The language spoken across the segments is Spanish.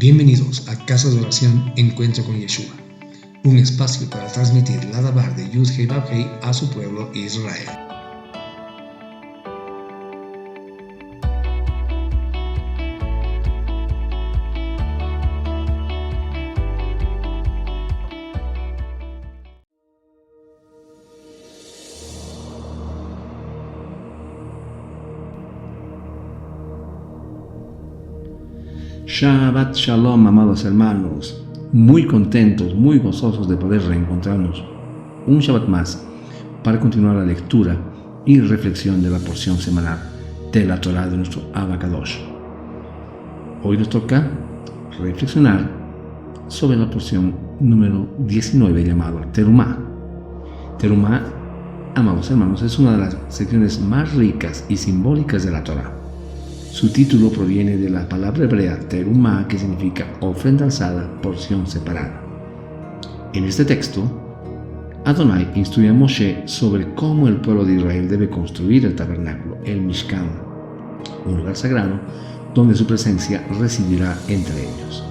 Bienvenidos a Casa de Oración Encuentro con Yeshua, un espacio para transmitir la Dabar de Yud-Hei Vav-Hei a su pueblo Israel. Shabbat Shalom, amados hermanos, muy contentos, muy gozosos de poder reencontrarnos un Shabbat más para continuar la lectura y reflexión de la porción semanal de la Torah de nuestro Abba Kadosh. Hoy nos toca reflexionar sobre la porción número 19 llamada Terumá. Terumá, amados hermanos, es una de las secciones más ricas y simbólicas de la Torah. Su título proviene de la palabra hebrea terumá, que significa ofrenda alzada, porción separada. En este texto, Adonai instruye a Moshe sobre cómo el pueblo de Israel debe construir el tabernáculo, el Mishkan, un lugar sagrado donde su presencia residirá entre ellos.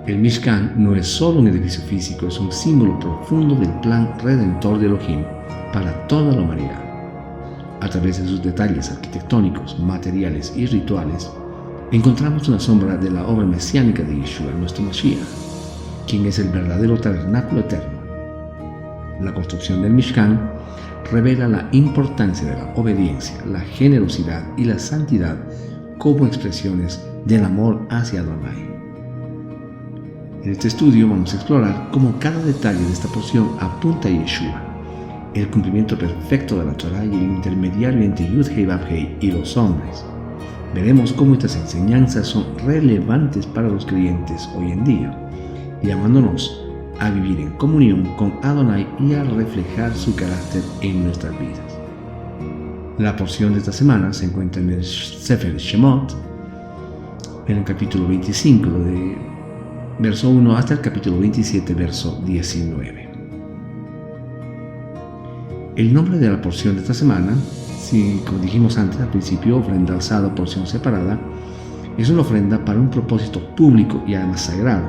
El Mishkan no es solo un edificio físico, es un símbolo profundo del plan redentor de Elohim para toda la humanidad. A través de sus detalles arquitectónicos, materiales y rituales, encontramos una sombra de la obra mesiánica de Yeshua, nuestro Mashiach, quien es el verdadero tabernáculo eterno. La construcción del Mishkan revela la importancia de la obediencia, la generosidad y la santidad como expresiones del amor hacia Adonai. En este estudio vamos a explorar cómo cada detalle de esta porción apunta a Yeshua, el cumplimiento perfecto de la Torah y el intermediario entre Yud-Hei Vav-Hei y los hombres. Veremos cómo estas enseñanzas son relevantes para los creyentes hoy en día, llamándonos a vivir en comunión con Adonai y a reflejar su carácter en nuestras vidas. La porción de esta semana se encuentra en el Sefer Shemot, en el capítulo 25, de verso 1 hasta el capítulo 27, verso 19. El nombre de la porción de esta semana, como dijimos antes al principio, ofrenda alzada, porción separada, es una ofrenda para un propósito público y además sagrado.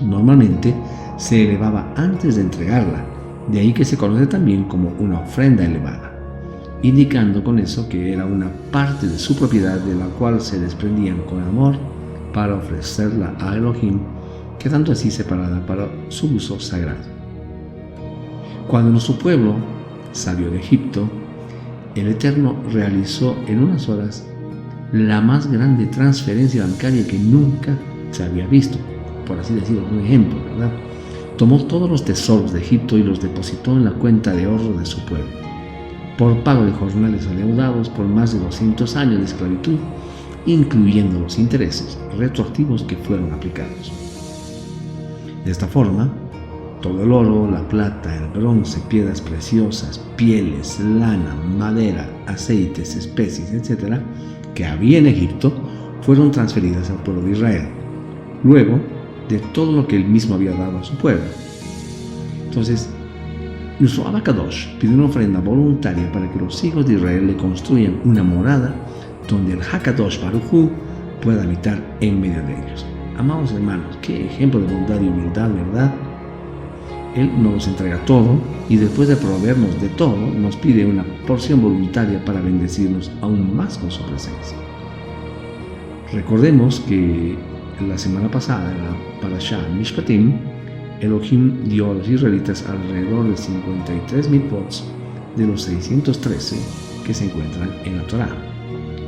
Normalmente se elevaba antes de entregarla, de ahí que se conoce también como una ofrenda elevada, indicando con eso que era una parte de su propiedad de la cual se desprendían con amor para ofrecerla a Elohim, quedando así separada para su uso sagrado. Cuando nuestro pueblo salió de Egipto, el Eterno realizó en unas horas la más grande transferencia bancaria que nunca se había visto, por así decirlo, un ejemplo, ¿verdad? Tomó todos los tesoros de Egipto y los depositó en la cuenta de ahorro de su pueblo, por pago de jornales adeudados por más de 200 años de esclavitud, incluyendo los intereses retroactivos que fueron aplicados. De esta forma, todo el oro, la plata, el bronce, piedras preciosas, pieles, lana, madera, aceites, especies, etc., que había en Egipto, fueron transferidas al pueblo de Israel, luego de todo lo que él mismo había dado a su pueblo. Entonces, nuestro Abba Kadosh pide una ofrenda voluntaria para que los hijos de Israel le construyan una morada donde el Hakadosh Baruj Hu pueda habitar en medio de ellos. Amados hermanos, qué ejemplo de bondad y humildad, ¿verdad? Él nos entrega todo y después de proveernos de todo, nos pide una porción voluntaria para bendecirnos aún más con su presencia. Recordemos que la semana pasada, en la Parashá Mishpatim, Elohim dio a los israelitas alrededor de 53 mitzvot de los 613 que se encuentran en la Torá.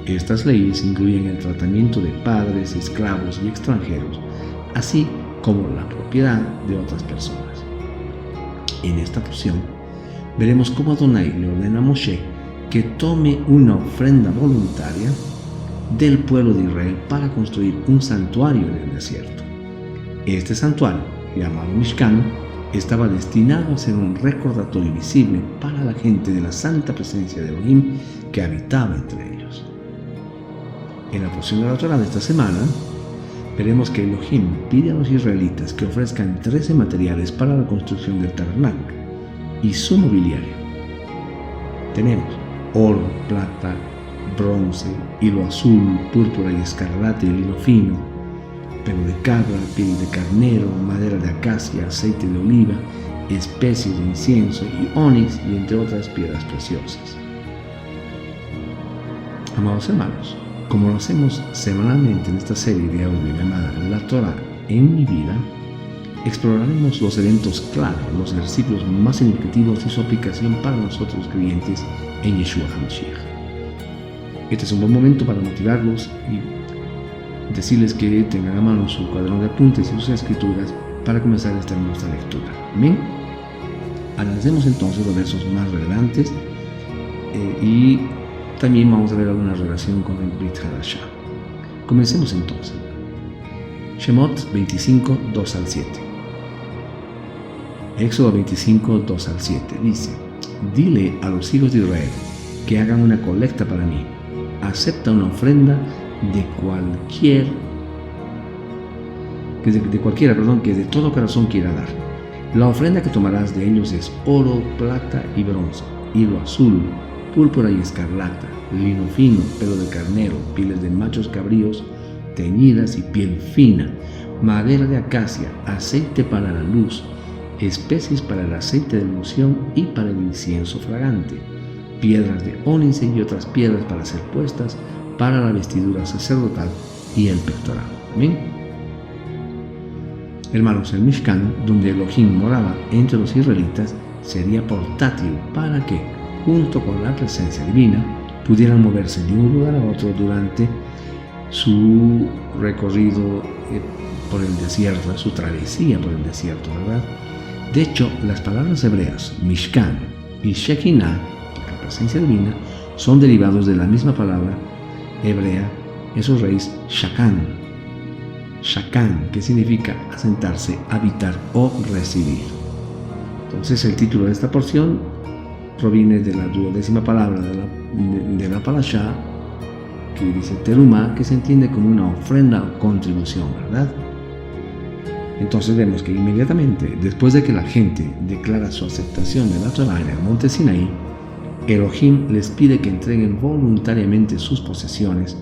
Estas leyes incluyen el tratamiento de padres, esclavos y extranjeros, así como la propiedad de otras personas. En esta porción veremos cómo Adonai le ordena a Moshe que tome una ofrenda voluntaria del pueblo de Israel para construir un santuario en el desierto. Este santuario, llamado Mishkan, estaba destinado a ser un recordatorio visible para la gente de la santa presencia de Elohim que habitaba entre ellos. En la porción de la Torah de esta semana, veremos que Elohim pide a los israelitas que ofrezcan 13 materiales para la construcción del tabernáculo y su mobiliario. Tenemos oro, plata, bronce, hilo azul, púrpura y escarlata y lino fino, pelo de cabra, piel de carnero, madera de acacia, aceite de oliva, especies de incienso y onix, y entre otras piedras preciosas. Amados hermanos, como lo hacemos semanalmente en esta serie de audio llamada La Torah en mi vida, exploraremos los eventos clave, los versículos más significativos y su aplicación para nosotros creyentes en Yeshua HaMashiach. Este es un buen momento para motivarlos y decirles que tengan a mano su cuaderno de apuntes y sus escrituras para comenzar esta hermosa lectura. Amén. Analicemos entonces los versos más relevantes y también vamos a ver alguna relación con el Brit Hadashah. Comencemos entonces. Shemot 25, 2 al 7. Éxodo 25, 2 al 7 dice: Dile a los hijos de Israel que hagan una colecta para mí. Acepta una ofrenda de cualquiera que de todo corazón quiera dar. La ofrenda que tomarás de ellos es oro, plata y bronce, hilo azul, púrpura y escarlata, lino fino, pelo de carnero, pieles de machos cabríos teñidas y piel fina, madera de acacia, aceite para la luz, especies para el aceite de unción y para el incienso fragante, piedras de ónice y otras piedras para ser puestas para la vestidura sacerdotal y el pectoral. Amén. Hermanos, el Mishkan, donde Elohim moraba entre los israelitas, sería portátil para que, junto con la presencia divina, pudieran moverse de un lugar a otro durante su recorrido por el desierto, su travesía por el desierto, ¿verdad? De hecho, las palabras hebreas Mishkan y Shekinah, la presencia divina, son derivados de la misma palabra hebrea, eso raíz Shakan, que significa asentarse, habitar o recibir. Entonces, el título de esta porción proviene de la 12ª palabra de la parashá, que dice terumá, que se entiende como una ofrenda o contribución, ¿verdad? Entonces vemos que inmediatamente después de que la gente declara su aceptación de la Torah en el monte Sinaí, Elohim les pide que entreguen voluntariamente sus posesiones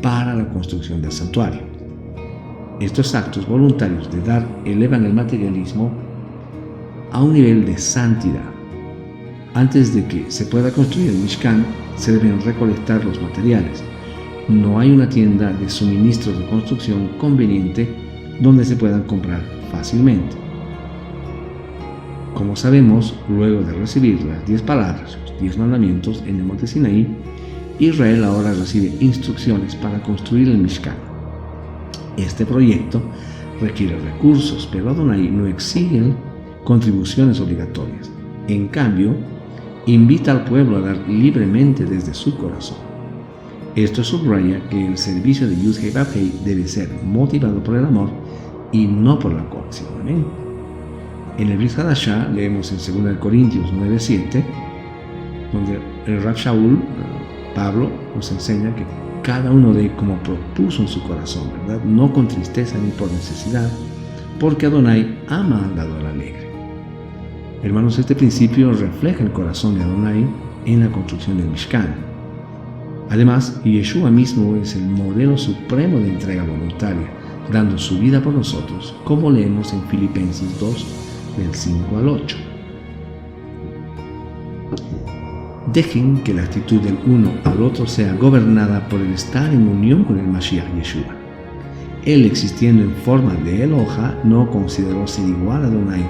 para la construcción del santuario. Estos actos voluntarios de dar elevan el materialismo a un nivel de santidad. Antes de que se pueda construir el Mishkan, se deben recolectar los materiales. No hay una tienda de suministros de construcción conveniente donde se puedan comprar fácilmente. Como sabemos, luego de recibir las 10 palabras, los 10 mandamientos en el monte Sinaí, Israel ahora recibe instrucciones para construir el Mishkan. Este proyecto requiere recursos, pero Adonai no exige contribuciones obligatorias. En cambio, invita al pueblo a dar libremente desde su corazón. Esto subraya que el servicio de Yud Hei Vav Hei debe ser motivado por el amor y no por la coacción. Amén. En el Brit Hadashah leemos en 2 Corintios 9:7, donde el Rav Shaul, Pablo, nos enseña que cada uno dé como propuso en su corazón, ¿verdad? No con tristeza ni por necesidad, porque Adonai ama al dador alegre. Hermanos, este principio refleja el corazón de Adonai en la construcción del Mishkan. Además, Yeshua mismo es el modelo supremo de entrega voluntaria, dando su vida por nosotros, como leemos en Filipenses 2, del 5 al 8. Dejen que la actitud del uno al otro sea gobernada por el estar en unión con el Mashiach Yeshua. Él, existiendo en forma de Eloha, no consideró ser igual a Adonai,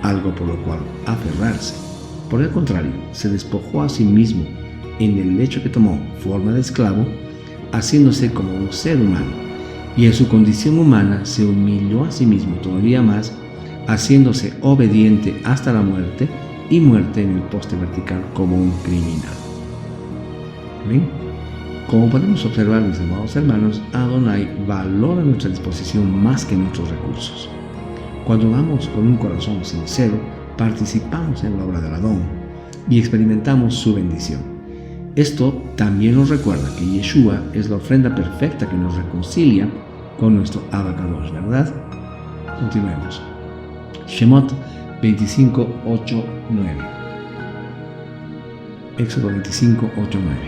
algo por lo cual aferrarse. Por el contrario, se despojó a sí mismo en el hecho que tomó forma de esclavo, haciéndose como un ser humano, y en su condición humana se humilló a sí mismo todavía más, haciéndose obediente hasta la muerte y muerte en el poste vertical como un criminal. ¿Ven? Como podemos observar, mis amados hermanos, Adonai valora nuestra disposición más que nuestros recursos. Cuando vamos con un corazón sincero, participamos en la obra del Adón y experimentamos su bendición. Esto también nos recuerda que Yeshua es la ofrenda perfecta que nos reconcilia con nuestro Abba Kadosh, ¿verdad? Continuemos. Shemot 25, 8, 9. Éxodo 25, 8, 9.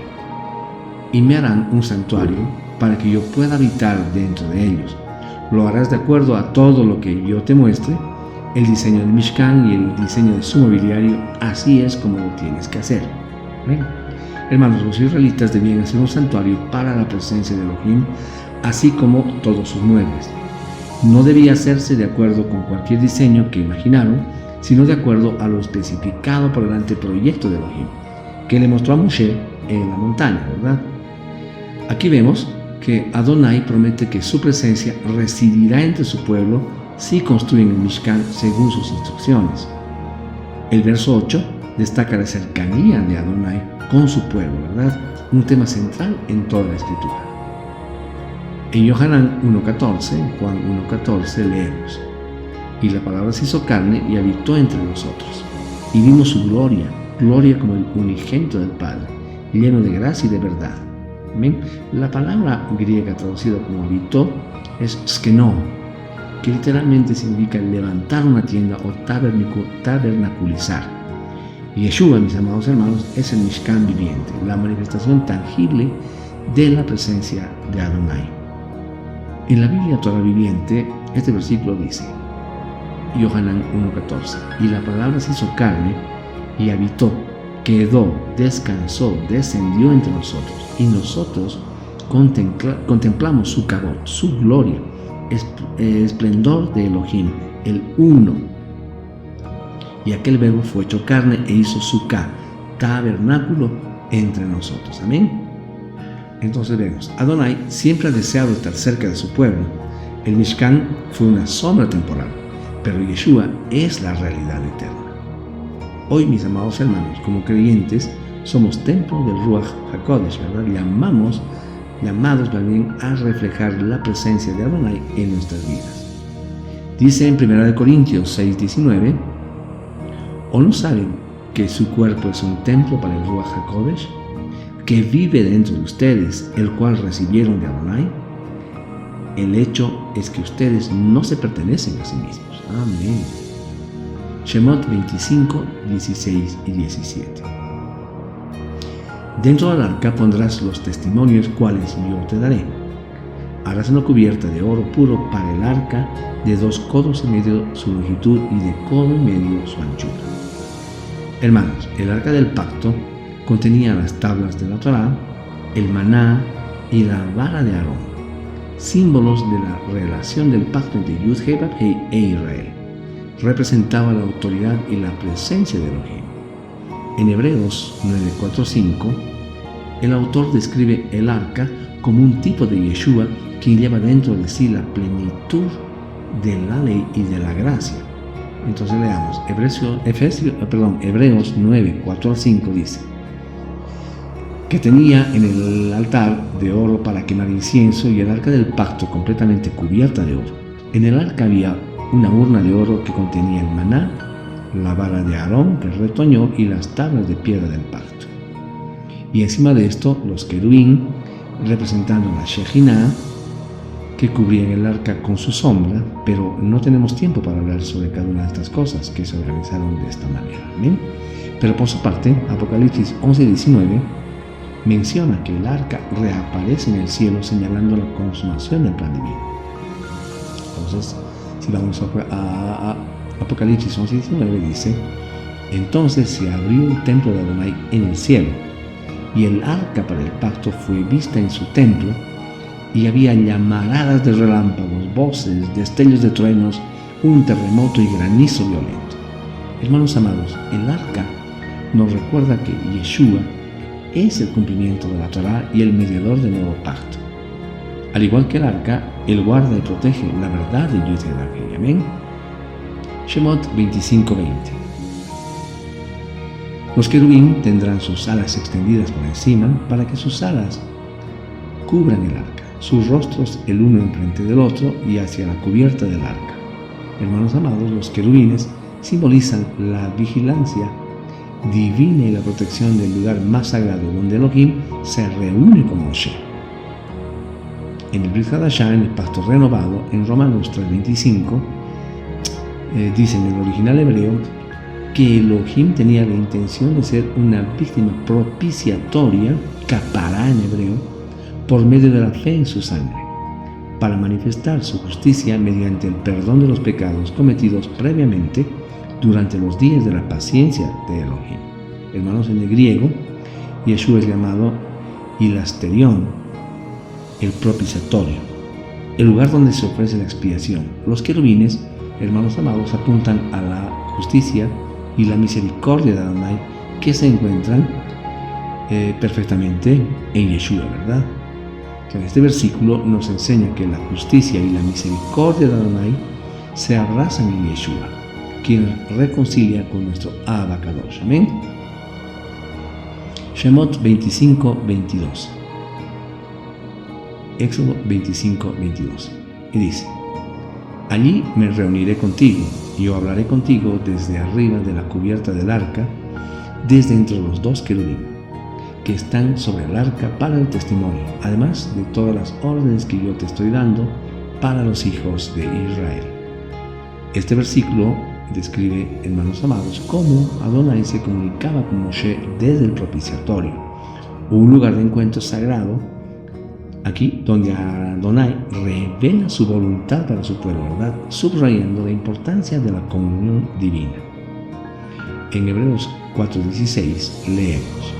Y me harán un santuario para que yo pueda habitar dentro de ellos. Lo harás de acuerdo a todo lo que yo te muestre. El diseño del Mishkan y el diseño de su mobiliario, así es como lo tienes que hacer. ¿Ven? Hermanos, los israelitas debían hacer un santuario para la presencia de Elohim, así como todos sus muebles. No debía hacerse de acuerdo con cualquier diseño que imaginaron, sino de acuerdo a lo especificado por el anteproyecto de Elohim, que le mostró a Moshe en la montaña, ¿verdad? Aquí vemos que Adonai promete que su presencia residirá entre su pueblo si construyen el Mishkan según sus instrucciones. El verso 8 destaca la cercanía de Adonai con su pueblo, ¿verdad? Un tema central en toda la escritura. En Yohanan 1.14, en Juan 1.14 leemos: y la palabra se hizo carne y habitó entre nosotros, y vimos su gloria, gloria como el unigénito del Padre, lleno de gracia y de verdad. ¿Ven? La palabra griega traducida como habitó es skeno, que literalmente significa levantar una tienda o tabernaculizar. Yeshua, mis amados hermanos, es el Mishkan viviente, la manifestación tangible de la presencia de Adonai. En la Biblia Torah viviente, este versículo dice, Yohanan 1.14, y la palabra se hizo carne y habitó, quedó, descansó, descendió entre nosotros, y nosotros contemplamos su kabod, su gloria, esplendor de Elohim, el uno. Y aquel verbo fue hecho carne e hizo sukkah, tabernáculo entre nosotros. Amén. Entonces vemos, Adonai siempre ha deseado estar cerca de su pueblo. El Mishkan fue una sombra temporal, pero Yeshua es la realidad eterna. Hoy, mis amados hermanos, como creyentes, somos templo del Ruach HaKodesh, ¿verdad? Llamados también a reflejar la presencia de Adonai en nuestras vidas. Dice en 1 Corintios 6:19, ¿o no saben que su cuerpo es un templo para el Ruach HaKodesh, que vive dentro de ustedes, el cual recibieron de Adonai? El hecho es que ustedes no se pertenecen a sí mismos. Amén. Shemot 25, 16 y 17. Dentro del arca pondrás los testimonios cuales yo te daré. Harás una cubierta de oro puro para el arca, de 2 codos y medio su longitud y de codo y medio su anchura. Hermanos, el arca del pacto contenía las tablas de la Torá, el maná y la vara de Aarón, símbolos de la relación del pacto entre Yud-Hei Vav-Hei e Israel. Representaba la autoridad y la presencia de Elohim. En Hebreos 9:4-5, el autor describe el arca como un tipo de Yeshua quien lleva dentro de sí la plenitud de la ley y de la gracia. Entonces leamos, Hebreos 9:4-5 dice, que tenía en el altar de oro para quemar incienso y el arca del pacto completamente cubierta de oro. En el arca había una urna de oro que contenía el maná, la vara de Aarón, el retoño y las tablas de piedra del pacto. Y encima de esto, los querubín, representando la Shejinah, que cubrían el arca con su sombra, pero no tenemos tiempo para hablar sobre cada una de estas cosas que se organizaron de esta manera. ¿Bien? Pero por su parte, Apocalipsis 11:19 menciona que el arca reaparece en el cielo señalando la consumación del plan divino. Entonces, si vamos a Apocalipsis 11:19 dice, entonces se abrió el templo de Adonai en el cielo, y el arca para el pacto fue vista en su templo, y había llamaradas de relámpagos, voces, destellos de truenos, un terremoto y granizo violento. Hermanos amados, el arca nos recuerda que Yeshua es el cumplimiento de la Torá y el mediador del nuevo pacto. Al igual que el arca, él guarda y protege la verdad de Yud-Hei Vav-Hei. Amén. Shemot 25:20. Los querubín tendrán sus alas extendidas por encima para que sus alas cubran el arca, sus rostros el uno enfrente del otro y hacia la cubierta del arca. Hermanos amados, los querubines simbolizan la vigilancia divina y la protección del lugar más sagrado donde Elohim se reúne con Moshe. En el Brit Hadashah, en el pacto renovado, en Romanos 3:25, dice en el original hebreo que Elohim tenía la intención de ser una víctima propiciatoria, capará en hebreo, por medio de la fe en su sangre. para manifestar su justicia mediante el perdón de los pecados cometidos previamente durante los días de la paciencia de Elohim. Hermanos, en el griego, Yeshua es llamado Hilasterión, el propiciatorio, el lugar donde se ofrece la expiación. Los querubines, hermanos amados, apuntan a la justicia y la misericordia de Adonai que se encuentran perfectamente en Yeshua, ¿verdad? Este versículo nos enseña que la justicia y la misericordia de Adonai se abrazan en Yeshua, quien reconcilia con nuestro Abba Kadosh. Amén. Shemot 25:22. Éxodo 25:22. Y dice: allí me reuniré contigo, y yo hablaré contigo desde arriba de la cubierta del arca, desde entre los dos querubines que están sobre el arca para el testimonio, además de todas las órdenes que yo te estoy dando para los hijos de Israel. Este versículo describe, hermanos amados, cómo Adonai se comunicaba con Moshe desde el propiciatorio, un lugar de encuentro sagrado, aquí donde Adonai revela su voluntad para su pueblo, ¿verdad? Subrayando la importancia de la comunión divina. En Hebreos 4:16 leemos: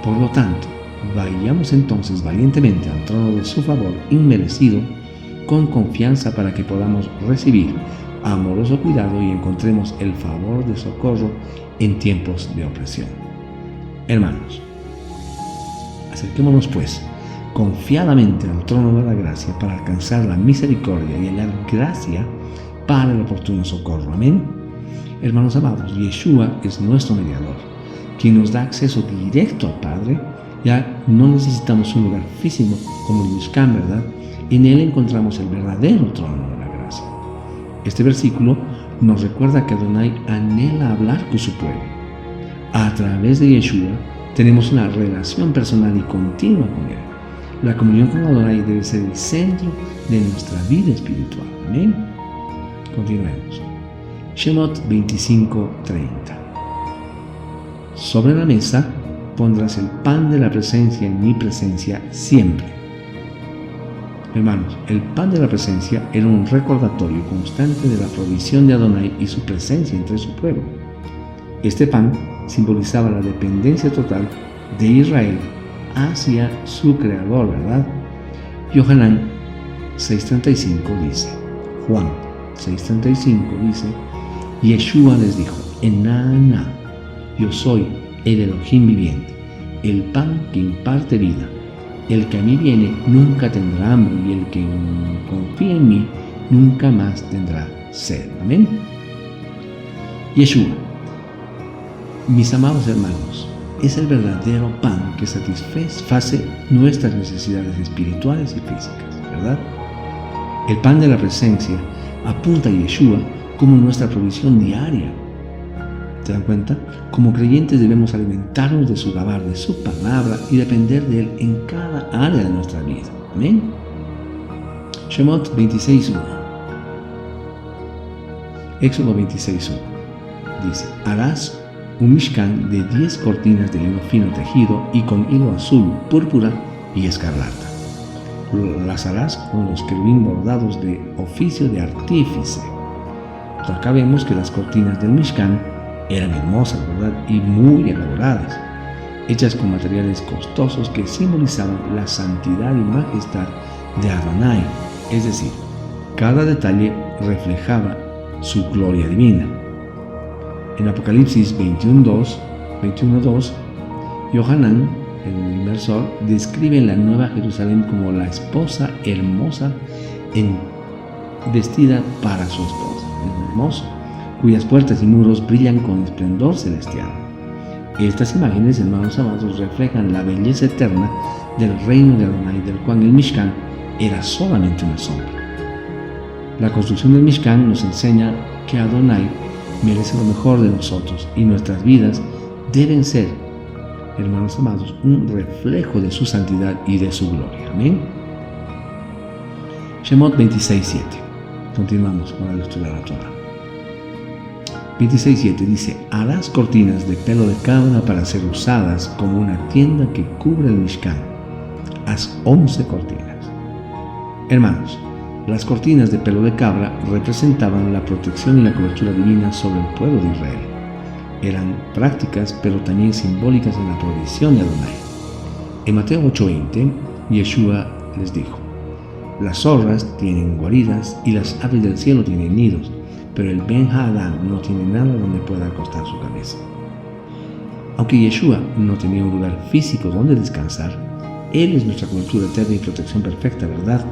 por lo tanto, vayamos entonces valientemente al trono de su favor inmerecido, con confianza, para que podamos recibir amoroso cuidado y encontremos el favor de socorro en tiempos de opresión. Hermanos, acerquémonos pues confiadamente al trono de la gracia para alcanzar la misericordia y hallar gracia para el oportuno socorro. Amén. Hermanos amados, Yeshua es nuestro mediador, quien nos da acceso directo al Padre. Ya no necesitamos un lugar físico como el Mishkan, ¿verdad? En él encontramos el verdadero trono de la gracia. Este versículo nos recuerda que Adonai anhela hablar con su pueblo. A través de Yeshua tenemos una relación personal y continua con él. La comunión con Adonai debe ser el centro de nuestra vida espiritual. Amén. Continuemos. Shemot 25:30. Sobre la mesa pondrás el pan de la presencia en mi presencia siempre. Hermanos, el pan de la presencia era un recordatorio constante de la provisión de Adonai y su presencia entre su pueblo. Este pan simbolizaba la dependencia total de Israel hacia su creador, ¿verdad? Yohanan 6:35 dice, Juan 6:35 dice, Yeshua les dijo: Enaná, yo soy el Elohim viviente, el pan que imparte vida. El que a mí viene nunca tendrá hambre, y el que confía en mí nunca más tendrá sed. Amén. Yeshua, mis amados hermanos, es el verdadero pan que satisface nuestras necesidades espirituales y físicas, ¿verdad? El pan de la presencia apunta a Yeshua como nuestra provisión diaria. ¿Se dan cuenta? Como creyentes debemos alimentarnos de su dabar, de su palabra, y depender de él en cada área de nuestra vida. Amén. Shemot 26:1. Éxodo 26:1 dice: harás un mishkan de 10 cortinas de lino fino tejido y con hilo azul, púrpura y escarlata. Las harás con los querubín bordados de oficio de artífice. Acá vemos que las cortinas del mishkan eran hermosas, ¿verdad? Y muy elaboradas, hechas con materiales costosos que simbolizaban la santidad y majestad de Adonai. Es decir, cada detalle reflejaba su gloria divina. En Apocalipsis 21:2, Yohanan, el inmersor, describe la Nueva Jerusalén como la esposa hermosa vestida para su esposa. Es hermoso, cuyas puertas y muros brillan con esplendor celestial. Estas imágenes, hermanos amados, reflejan la belleza eterna del reino de Adonai, del cual el Mishkan era solamente una sombra. La construcción del Mishkan nos enseña que Adonai merece lo mejor de nosotros, y nuestras vidas deben ser, hermanos amados, un reflejo de su santidad y de su gloria. Amén. Shemot 26:7. Continuamos con la lectura de la Torah. 26:7 dice: harás cortinas de pelo de cabra para ser usadas como una tienda que cubre el Mishkan. Haz 11 cortinas. Hermanos, las cortinas de pelo de cabra representaban la protección y la cobertura divina sobre el pueblo de Israel. Eran prácticas, pero también simbólicas en la provisión de Adonai. En Mateo 8:20, Yeshua les dijo: las zorras tienen guaridas y las aves del cielo tienen nidos, pero el Ben Haadam no tiene nada donde pueda acostar su cabeza. Aunque Yeshua no tenía un lugar físico donde descansar, Él es nuestra cobertura eterna y protección perfecta, ¿verdad?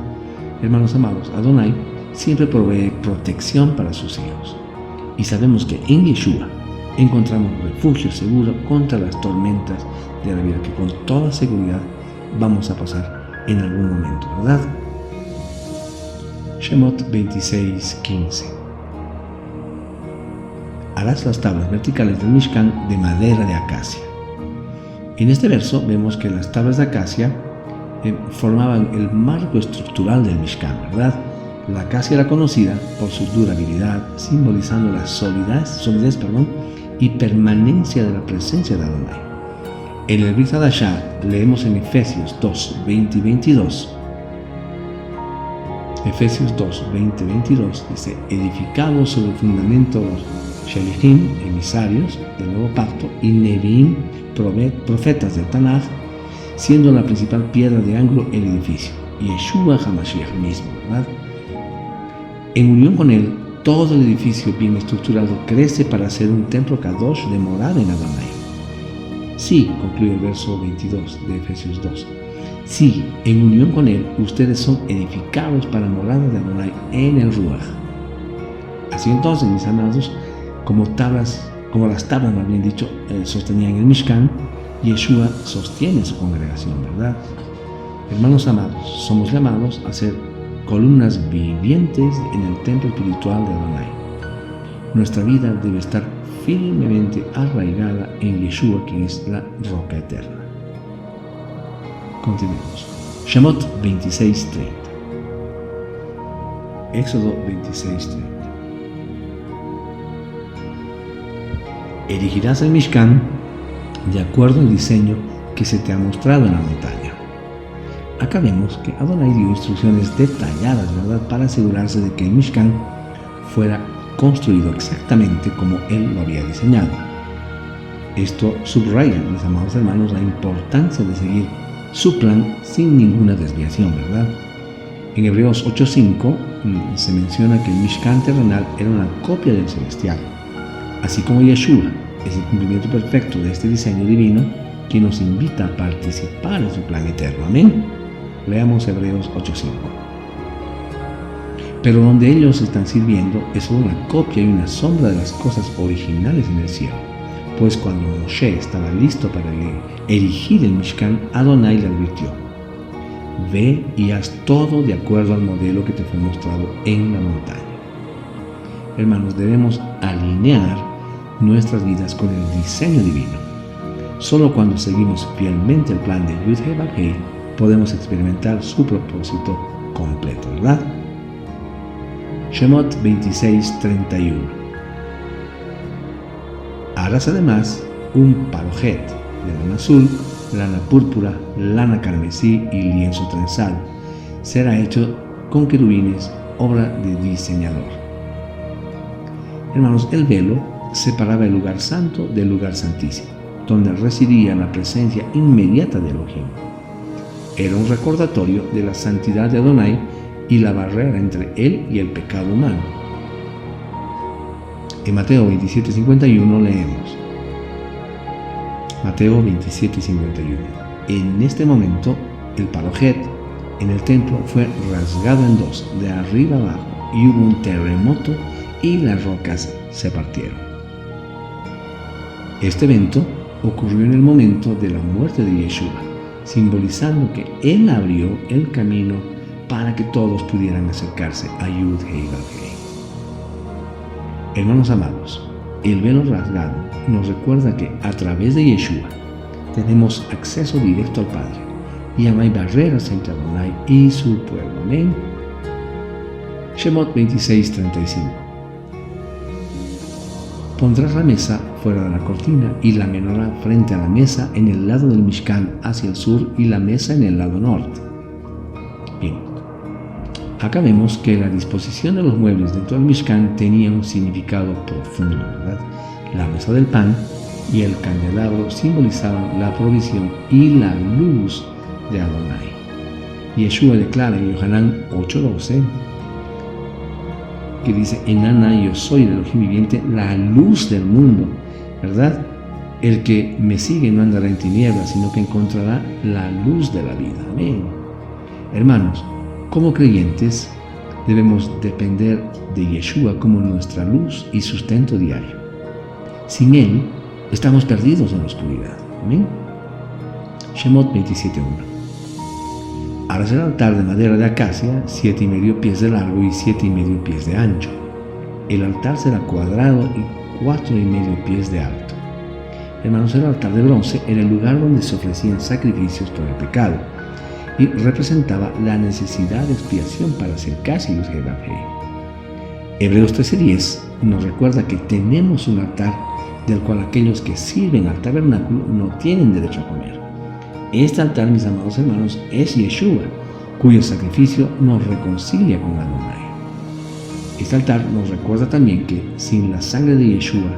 Hermanos amados, Adonai siempre provee protección para sus hijos. Y sabemos que en Yeshua encontramos refugio seguro contra las tormentas de la vida que con toda seguridad vamos a pasar en algún momento, ¿verdad? Shemot 26:15. Harás las tablas verticales del Mishkan de madera de acacia. En este verso vemos que las tablas de acacia formaban el marco estructural del Mishkan, ¿verdad? La acacia era conocida por su durabilidad, simbolizando la solidez y permanencia de la presencia de Adonai. En el Brit Hadashah leemos en Efesios 2:20 y 22. Efesios 2:20-22 dice: edificados sobre el fundamento de los Shelihim, emisarios del nuevo pacto, y Neviim, profetas del Tanaj, siendo la principal piedra de ángulo el edificio, y Yeshua HaMashiach mismo, ¿verdad? En unión con él, todo el edificio bien estructurado crece para ser un templo Kadosh de morada en Adonai. Sí, concluye el verso 22 de Efesios 2. Sí, en unión con él, ustedes son edificados para morada de Adonai en el Ruach. Así entonces, mis amados, como las tablas, más bien dicho, sostenían el Mishkan, Yeshua sostiene su congregación, ¿verdad? Hermanos amados, somos llamados a ser columnas vivientes en el templo espiritual de Adonai. Nuestra vida debe estar firmemente arraigada en Yeshua, quien es la roca eterna. Continuemos. Shemot 26:30. Éxodo 26:30. Erigirás el Mishkan de acuerdo al diseño que se te ha mostrado en la montaña. Acá vemos que Adonai dio instrucciones detalladas, ¿verdad?, para asegurarse de que el Mishkan fuera construido exactamente como Él lo había diseñado. Esto subraya, mis amados hermanos, la importancia de seguir su plan sin ninguna desviación, ¿verdad? En Hebreos 8:5 se menciona que el Mishkan terrenal era una copia del celestial, así como Yeshua es el cumplimiento perfecto de este diseño divino que nos invita a participar en su plan eterno. Amén. Leamos Hebreos 8:5. Pero donde ellos están sirviendo es solo una copia y una sombra de las cosas originales en el cielo. Pues cuando Moshe estaba listo para erigir el Mishkan, Adonai le advirtió: ve y haz todo de acuerdo al modelo que te fue mostrado en la montaña. Hermanos, debemos alinear nuestras vidas con el diseño divino. Solo cuando seguimos fielmente el plan de Yud-Heh-Vav-Heh podemos experimentar su propósito completo, ¿verdad? Shemot 26:31. Harás además un parojet de lana azul, lana púrpura, lana carmesí y lienzo trenzado. Será hecho con querubines, obra de diseñador. Hermanos, el velo separaba el lugar santo del lugar santísimo, donde residía la presencia inmediata de Elohim. Era un recordatorio de la santidad de Adonai y la barrera entre él y el pecado humano. En Mateo 27:51 leemos: Mateo 27:51. En este momento, el parojet en el templo fue rasgado en dos, de arriba abajo, y hubo un terremoto y las rocas se partieron. Este evento ocurrió en el momento de la muerte de Yeshua, simbolizando que Él abrió el camino para que todos pudieran acercarse a Yud-Heh-Vav-Heh. Hermanos amados, el velo rasgado nos recuerda que a través de Yeshua tenemos acceso directo al Padre y ya no hay barreras entre Adonai y su pueblo. Amén. Shemot 26:35. Pondrás la mesa fuera de la cortina y la menorá frente a la mesa en el lado del Mishkan hacia el sur y la mesa en el lado norte. Bien. Acá vemos que la disposición de los muebles dentro del Mishkan tenía un significado profundo, ¿verdad? La mesa del pan y el candelabro simbolizaban la provisión y la luz de Adonai. Yeshua declara en Yohanan 8:12 que dice: Enana, yo soy el Elohim viviente, la luz del mundo, ¿verdad? El que me sigue no andará en tinieblas, sino que encontrará la luz de la vida. Amén. Hermanos, como creyentes debemos depender de Yeshua como nuestra luz y sustento diario. Sin Él, estamos perdidos en la oscuridad. Amén. Shemot 27:1. Harás el altar de madera de acacia, 7,5 pies de largo y 7,5 pies de ancho. El altar será cuadrado y 4,5 pies de alto. Hermanos, el altar de bronce era el lugar donde se ofrecían sacrificios por el pecado y representaba la necesidad de expiación para acercarse a Yud-Heh Vav-Heh. Hebreos 13:10 nos recuerda que tenemos un altar del cual aquellos que sirven al tabernáculo no tienen derecho a comer. Este altar, mis amados hermanos, es Yeshua, cuyo sacrificio nos reconcilia con Adonai. Este altar nos recuerda también que sin la sangre de Yeshua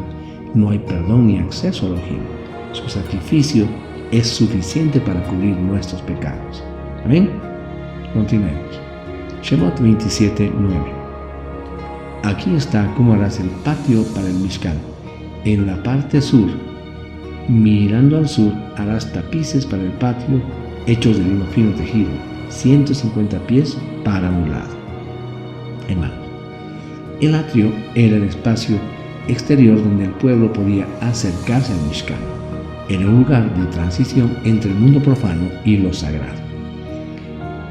no hay perdón ni acceso a Elohim. Su sacrificio es suficiente para cubrir nuestros pecados. Amén. Continuemos. Shemot 27:9. Aquí está cómo harás el patio para el Mishkan. En la parte sur, mirando al sur, harás tapices para el patio hechos de lino fino tejido, 150 pies para un lado. Hermanos, el atrio era el espacio exterior donde el pueblo podía acercarse al Mishkan. Era un lugar de transición entre el mundo profano y lo sagrado.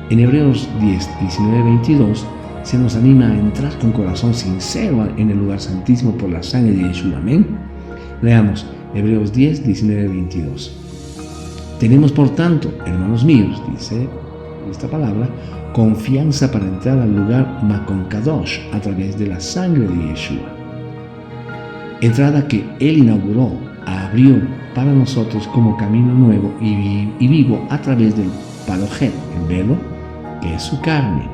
En Hebreos 10:19-22 se nos anima a entrar con corazón sincero en el lugar santísimo por la sangre de Yeshua. Amén. Leamos Hebreos 10:19-22. Tenemos por tanto, hermanos míos, dice esta palabra, confianza para entrar al lugar Makon Kadosh a través de la sangre de Yeshua. Entrada que Él inauguró, abrió para nosotros como camino nuevo y vivo a través del Padojet, el velo, que es su carne.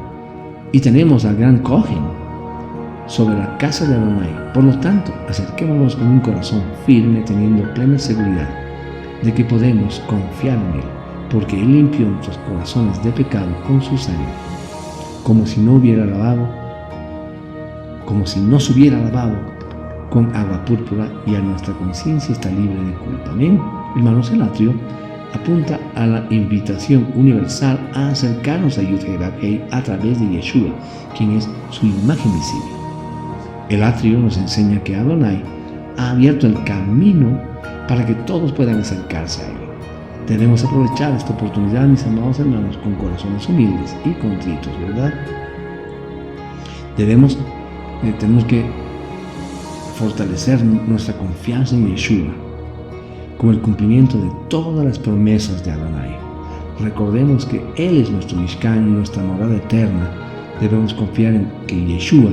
Y tenemos al gran Kohen sobre la casa de Adonai. Por lo tanto, acerquémonos con un corazón firme, teniendo plena seguridad de que podemos confiar en Él, porque Él limpió nuestros corazones de pecado con su sangre, como si no se hubiera lavado con agua púrpura, y a nuestra conciencia está libre de culpa. Amén. Hermanos, el atrio apunta a la invitación universal a acercarnos a Yud-Heh Vav-Heh a través de Yeshua, quien es su imagen visible. El atrio nos enseña que Adonai ha abierto el camino para que todos puedan acercarse a Él. Debemos aprovechar esta oportunidad, mis amados hermanos, con corazones humildes y contritos, ¿verdad? Tenemos que fortalecer nuestra confianza en Yeshua con el cumplimiento de todas las promesas de Adonai. Recordemos que Él es nuestro Mishkan, nuestra morada eterna. Debemos confiar en que Yeshua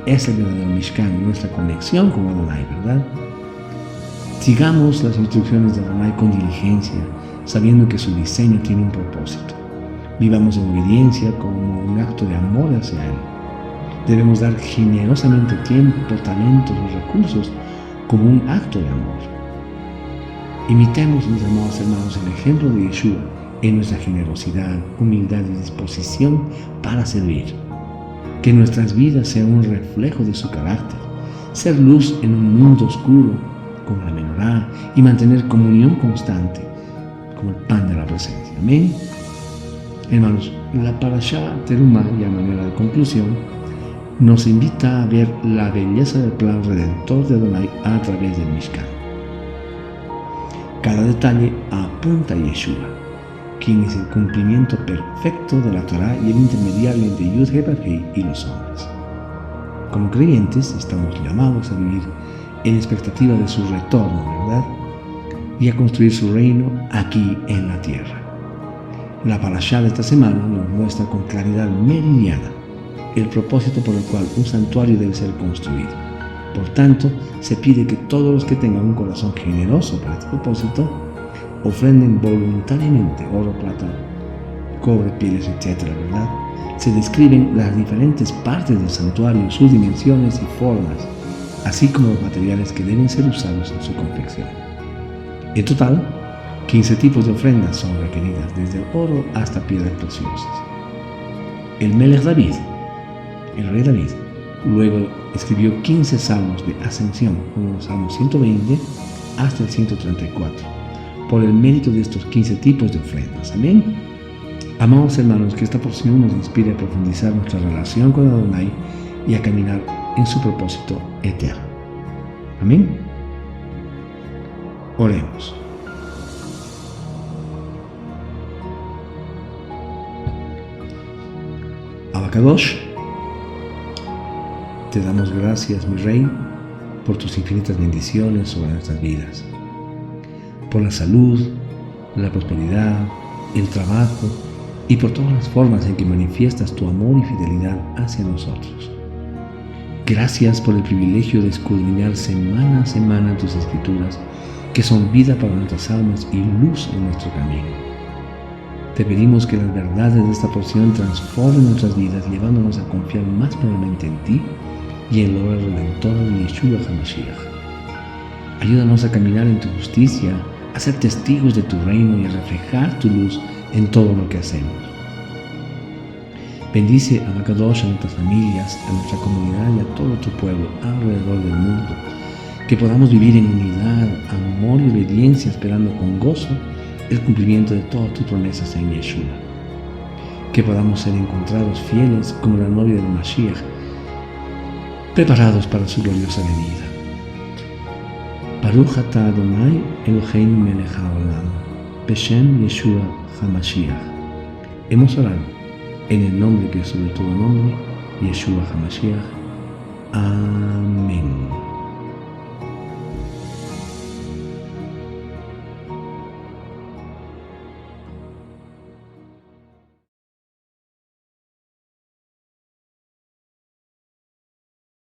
es el verdadero Mishkan, nuestra conexión con Adonai, ¿verdad? Sigamos las instrucciones de Adonai con diligencia, sabiendo que su diseño tiene un propósito. Vivamos en obediencia como un acto de amor hacia Él. Debemos dar generosamente tiempo, talentos y recursos como un acto de amor. Imitemos, mis amados hermanos, el ejemplo de Yeshua en nuestra generosidad, humildad y disposición para servir. Que nuestras vidas sean un reflejo de su carácter, ser luz en un mundo oscuro como la menorá y mantener comunión constante como el pan de la presencia. Amén. Hermanos, la Parashá Terumá, y a manera de conclusión, nos invita a ver la belleza del plan redentor de Adonai a través del Mishkan. Cada detalle apunta a Yeshua, quien es el cumplimiento perfecto de la Torá y el intermediario entre Yud-Heh Vav-Heh y los hombres. Como creyentes estamos llamados a vivir en expectativa de su retorno, ¿verdad? Y a construir su reino aquí en la tierra. La parashá de esta semana nos muestra con claridad meridiana el propósito por el cual un santuario debe ser construido. Por tanto, se pide que todos los que tengan un corazón generoso para este propósito ofrenden voluntariamente oro, plata, cobre, pieles, etc., ¿verdad? se describen las diferentes partes del santuario, sus dimensiones y formas, así como los materiales que deben ser usados en su confección. En total, 15 tipos de ofrendas son requeridas, desde el oro hasta piedras preciosas. El Melech David, el rey David, luego escribió 15 salmos de ascensión, como los salmos 120 hasta el 134, por el mérito de estos 15 tipos de ofrendas. Amén. Amados hermanos, que esta porción nos inspire a profundizar nuestra relación con Adonai y a caminar en su propósito eterno. Amén. Oremos. Abacadosh, te damos gracias, mi Rey, por tus infinitas bendiciones sobre nuestras vidas, por la salud, la prosperidad, el trabajo y por todas las formas en que manifiestas tu amor y fidelidad hacia nosotros. Gracias por el privilegio de escudriñar semana a semana tus escrituras, que son vida para nuestras almas y luz en nuestro camino. Te pedimos que las verdades de esta porción transformen nuestras vidas, llevándonos a confiar más plenamente en ti y en la obra redentora de Yeshua HaMashiach. Ayúdanos a caminar en tu justicia, a ser testigos de tu reino y a reflejar tu luz en todo lo que hacemos. Bendice a Abacadosh, a nuestras familias, a nuestra comunidad y a todo tu pueblo alrededor del mundo. Que podamos vivir en unidad, amor y obediencia, esperando con gozo el cumplimiento de todas tus promesas en Yeshua. Que podamos ser encontrados fieles como la novia del Mashiach, preparados para su gloriosa venida. Baruch atah Adonai Eloheinu melech haolam, Beshem Yeshua HaMashiach. Hemos orado en el nombre que es sobre todo nombre, Yeshua HaMashiach. Amén.